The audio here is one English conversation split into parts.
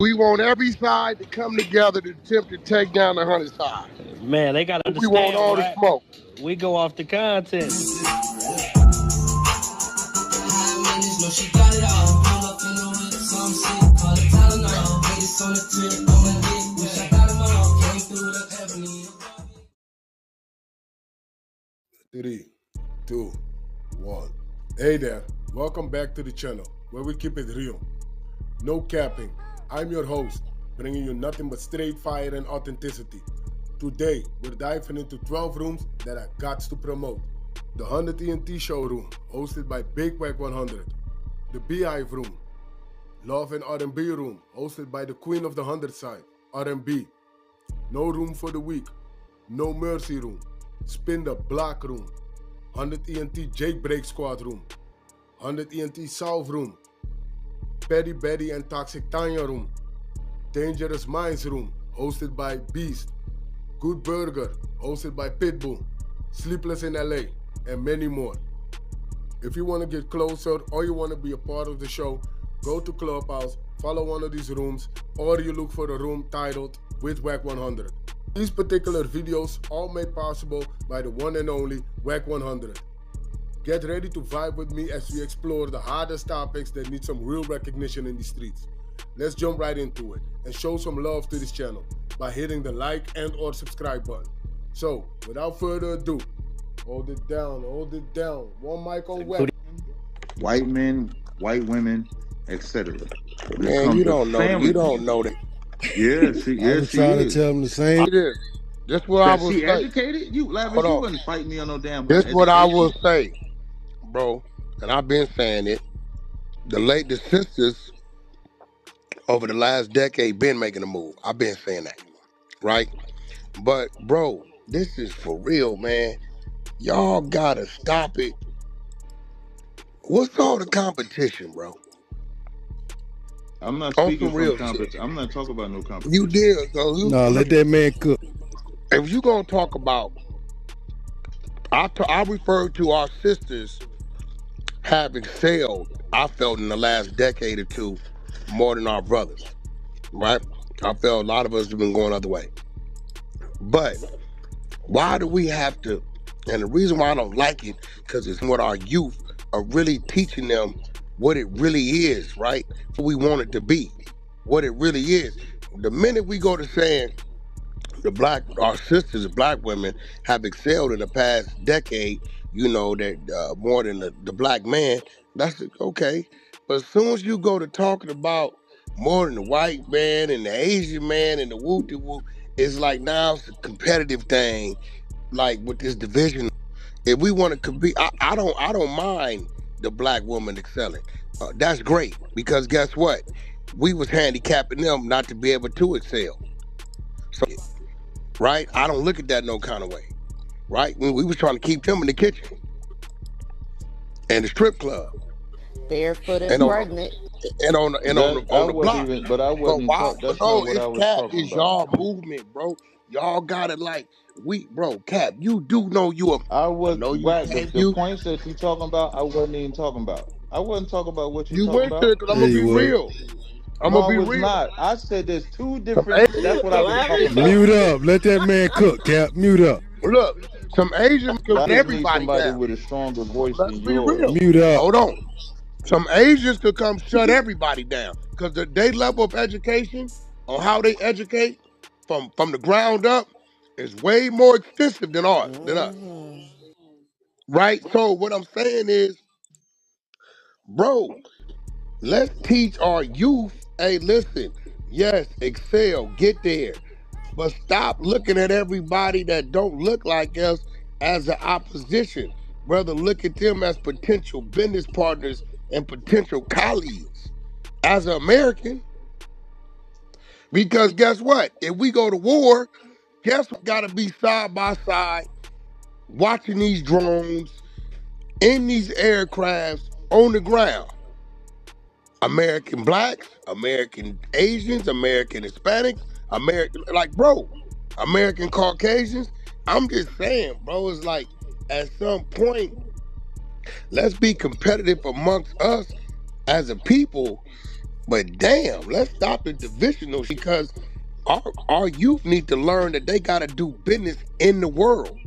We want every side to come together to attempt to take down the 100 side. Man, they gotta We want understand, all the right? smoke. We go off the content. Three, two, one. Hey there, welcome back to the channel where we keep it real. No capping. I'm your host, bringing you nothing but straight fire and authenticity. Today, we're diving into 12 rooms that I got to promote. The 100 ENT Showroom, hosted by Big Wack100. The Beehive Room. Love and R&B Room, hosted by the Queen of the 100 side, R&B. No Room for the Weak. No Mercy Room. Spin the Block Room. 100 ENT Jake Break Squad Room. 100 ENT South Room. Petty Betty and Toxic Tanya Room. Dangerous Minds Room, hosted by Beast. Good Burger, hosted by Pitbull. Sleepless in LA, and many more. If you want to get closer or you want to be a part of the show, go to Clubhouse, follow one of these rooms, or you look for the room titled with Wack100. These particular videos all made possible by the one and only Wack100. Get ready to vibe with me as we explore the hardest topics that need some real recognition in the streets. Let's jump right into it and show some love to this channel by hitting the like and or subscribe button. So, without further ado, hold it down. One mic on Wack. White men, white women, etc. Man, you don't know that. You don't know that. Yeah, she I'm trying to tell them the same. It is. That's what I will she say. educated? You Lavish, Hold you on. wouldn't fight me on no damn That's what I will education. say, bro. And I've been saying it. The sisters over the last decade been making a move. I've been saying that, right? But bro, this is for real, man. Y'all gotta stop it. What's all the competition, bro? I'm not On speaking some real from shit. competition. I'm not talking about no competition. You did. So Let that man cook. If you gonna talk about, I refer to our sisters have excelled, I felt, in the last decade or two more than our brothers, right? I felt a lot of us have been going the other way. But why do we have to, and the reason why I don't like it, because it's what our youth are really teaching them what it really is, right? What we want it to be, what it really is. The minute we go to saying our sisters, black women, have excelled in the past decade, that more than the black man, that's okay. But as soon as you go to talking about more than the white man and the Asian man and the whoop-de-whoop, it's like now it's a competitive thing, like with this division. If we want to compete, I don't mind the black woman excelling. That's great, because guess what? We was handicapping them not to be able to excel. So, right? I don't look at that no kind of way, right? We was trying to keep them in the kitchen and the strip club, barefoot and and on pregnant. on the block. But I wasn't even talking. That's not what I was talking It's about. y'all movement, bro. Y'all got it like Cap. You do know you a. I was know you right. saying The points that you talking about, I wasn't even talking about. I wasn't talking about what you talking went about. there because I'm gonna be real. I'm No, gonna I be was real. not. I said there's two different. That's what I was talking about. Mute up. Let that man cook, Cap. Mute up. Look, some Asians could Lavish everybody needs somebody down. with a stronger voice Let's than be yours. real. Mute up. Hold on. Some Asians could come shut everybody down, because their level of education on how they educate from the ground up is way more extensive than ours, than us. Right? So what I'm saying is, bro, let's teach our youth, hey, listen, yes, excel, get there. But stop looking at everybody that don't look like us as an opposition. Rather, look at them as potential business partners and potential colleagues as an American. Because guess what? If we go to war, guess what got to be side by side, watching these drones, in these aircrafts, on the ground. American blacks, American Asians, American Hispanics, American Caucasians. I'm just saying, bro, it's like at some point, let's be competitive amongst us as a people, But damn, let's stop the divisional because our youth need to learn that they gotta do business in the world.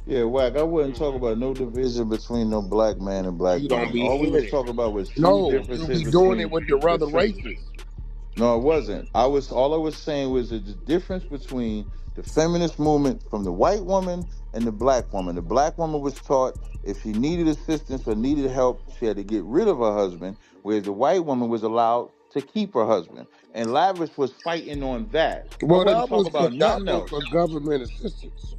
Yeah, Wack, I wouldn't talk about no division between no black man and black You don't woman. be All we hearing was it. talking about was two No, you differences be doing it between with the the other races. No, it wasn't. All I was saying was that the difference between the feminist movement from the white woman and the black woman. The black woman was taught if she needed assistance or needed help, she had to get rid of her husband, whereas the white woman was allowed to keep her husband. And Lavish was fighting on that. I Well, wasn't that talking was for about nothing else. government assistance.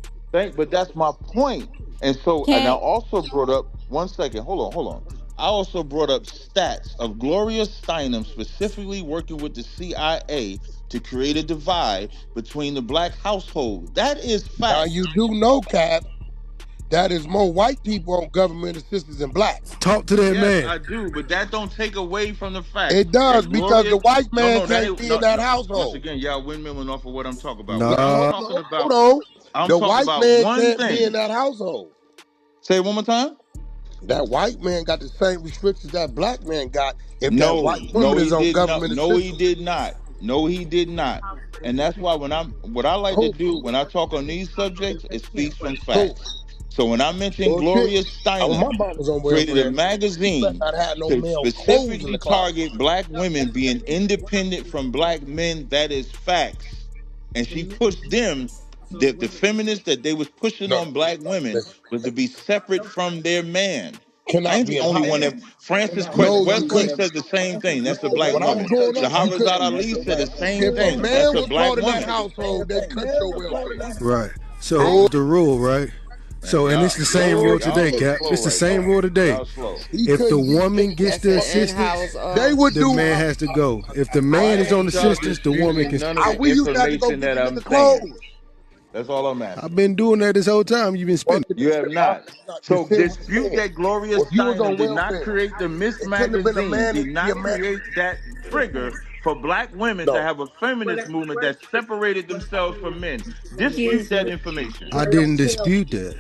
But that's my point. And so, and I Can't also brought up 1 second. Hold on. I also brought up stats of Gloria Steinem specifically working with the CIA to create a divide between the black household. That is Now fact. you do know, Cap, that is more white people on government assistance than black. Talk to that Yes, man. I do, but that don't take away from the fact It does that because Gloria. the white No, man no, that can't ain't be in that no. Once household. again, y'all windmilling off of what I'm talking about. What I'm No, talking no, hold about, on. I'm The talking white about man one can't be in thing. that household. Say it one more time. That white man got the same restrictions that black man got if that white No, woman no, is he on did not. government No, he assistance. did not. No, he did not. And that's why what I like to Who? do when I talk on these subjects, it speaks from Who? facts. So when I mentioned Bullshit. Gloria My Steinem mama's on created a welfare. She better magazine not have no to male clothes in specifically the closet. target black women being independent from black men, that is facts. And she pushed them, the feminists that they was pushing No, on black women listen. was to be separate from their man. I Cannot ain't be the in only one houses. that Francis Cress No, you Welsing couldn't. said the same thing. That's a black When I was woman. growing up, you Shahrazad couldn't. Ali said the same If a thing. That's man a was black brought in that woman. household, they cut your welfare. Right. So Oh, the rule, right? Man, So and it's the same rule today, look Cap. slow It's the right same now. rule today. Y'all slow. he If the couldn't woman dictate gets that that's the an fucking. assistance, in-house. They would the do. man has to go. If the Why man is on ain't y'all assistance, the woman can. disputing none of the We used to have to go information get that the I'm nigga saying? clothes. That's all I'm I've asking. been doing that this whole time. You've been spinning. Working You this have shit, huh? not. You So said what you dispute said. that Gloria If you was Steinem on did not welfare, create the Miss it couldn't have been a magazine, man to did be a not man. create that trigger for black women to No. have a feminist movement that separated themselves from men. Dispute Excuse that me. information. I didn't dispute that.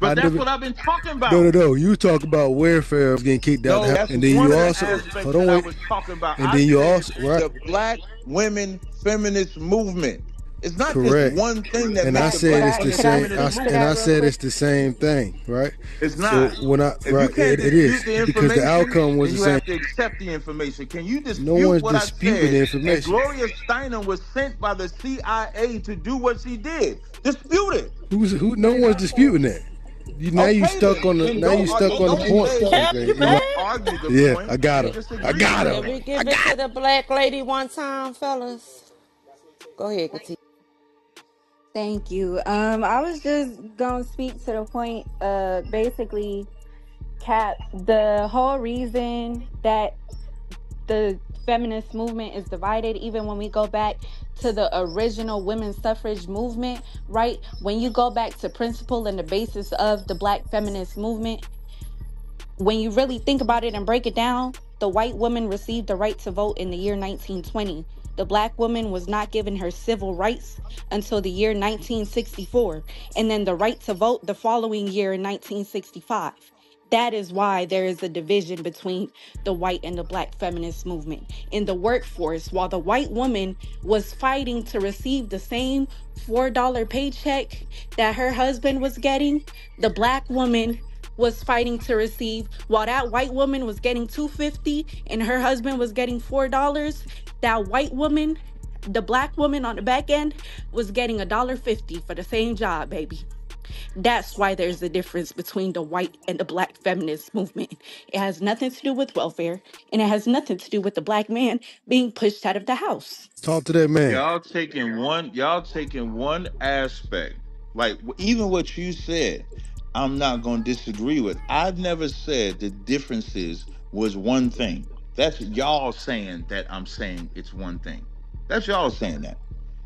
I But that's never. what I've been talking No, no, about. no. You talk about welfare getting kicked out the No, house, that's and then one you of the also aspects hold on, that I wait, was talking about. and I then you said also right, the black women feminist movement. It's not just correct. one thing that And I make the Could said black it's I the women could I same. feminist speak to And movement. I that real said it's quick? the same thing, right? It's So not. when I If you right, can't it is dispute the because the information, outcome was then the you same. have to accept the information. Can you No dispute one's what I disputing the said? And information. Gloria Steinem was sent by the CIA to do what she did. Dispute it. Who? No one's disputing that. You now you Okay, stuck then. on the Then now you stuck on the don't point. say Cap, Okay, you you like don't back? argue the yeah, point. I got Just her. I disagree with got the her. Can we point. I give it to got. the black lady one time, fellas? Go ahead, Katia. Thank you. I was just gonna speak to the point. Basically, Cap. The whole reason that the feminist movement is divided, even when we go back to the original women's suffrage movement, right? When you go back to principle and the basis of the Black feminist movement, when you really think about it and break it down, the white woman received the right to vote in the year 1920. The black woman was not given her civil rights until the year 1964, and then the right to vote the following year in 1965. That is why there is a division between the white and the black feminist movement. In the workforce, while the white woman was fighting to receive the same $4 paycheck that her husband was getting, the black woman was fighting to receive, while that white woman was getting $2.50 and her husband was getting $4, that white woman, the black woman on the back end, was getting $1.50 for the same job, baby. That's why there's a difference between the white and the black feminist movement. It has nothing to do with welfare, and it has nothing to do with the black man being pushed out of the house. Talk to that man. Y'all taking one aspect, like even what you said, I'm not gonna disagree with. I've never said the differences was one thing. That's y'all saying that I'm saying it's one thing. That's y'all saying that.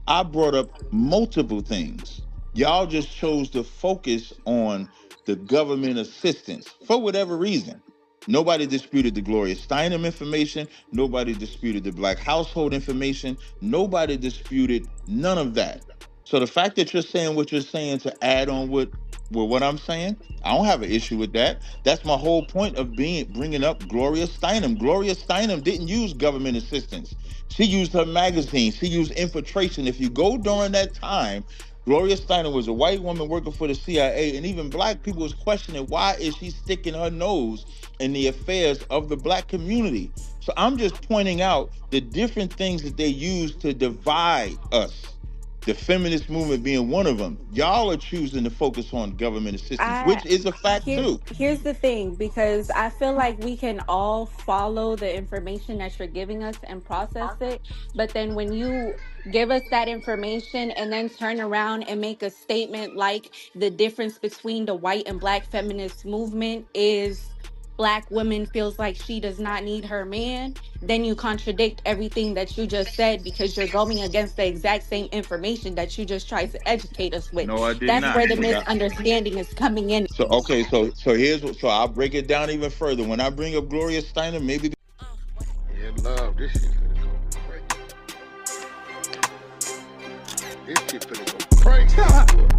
I brought up multiple things. Y'all just chose to focus on the government assistance for whatever reason. Nobody disputed the Gloria Steinem information. Nobody disputed the black household information. Nobody disputed none of that. So the fact that you're saying what you're saying to add on what with what I'm saying? I don't have an issue with that. That's my whole point of bringing up Gloria Steinem. Gloria Steinem didn't use government assistance. She used her magazine. She used infiltration. If you go during that time, Gloria Steinem was a white woman working for the CIA, and even black people was questioning why is she sticking her nose in the affairs of the black community. So I'm just pointing out the different things that they use to divide us. The feminist movement being one of them. Y'all are choosing to focus on government assistance, I which is a fact too. here's the thing, because I feel like we can all follow the information that you're giving us and process it, but then when you give us that information and then turn around and make a statement like the difference between the white and black feminist movement is black woman feels like she does not need her man, then you contradict everything that you just said because you're going against the exact same information that you just tried to educate us with. No, I did That's not. where the misunderstanding is coming in. So okay, so here's what. So I'll break it down even further. When I bring up Gloria Steinem, maybe Yeah, love. This shit finna go crazy. This shit finna go crazy.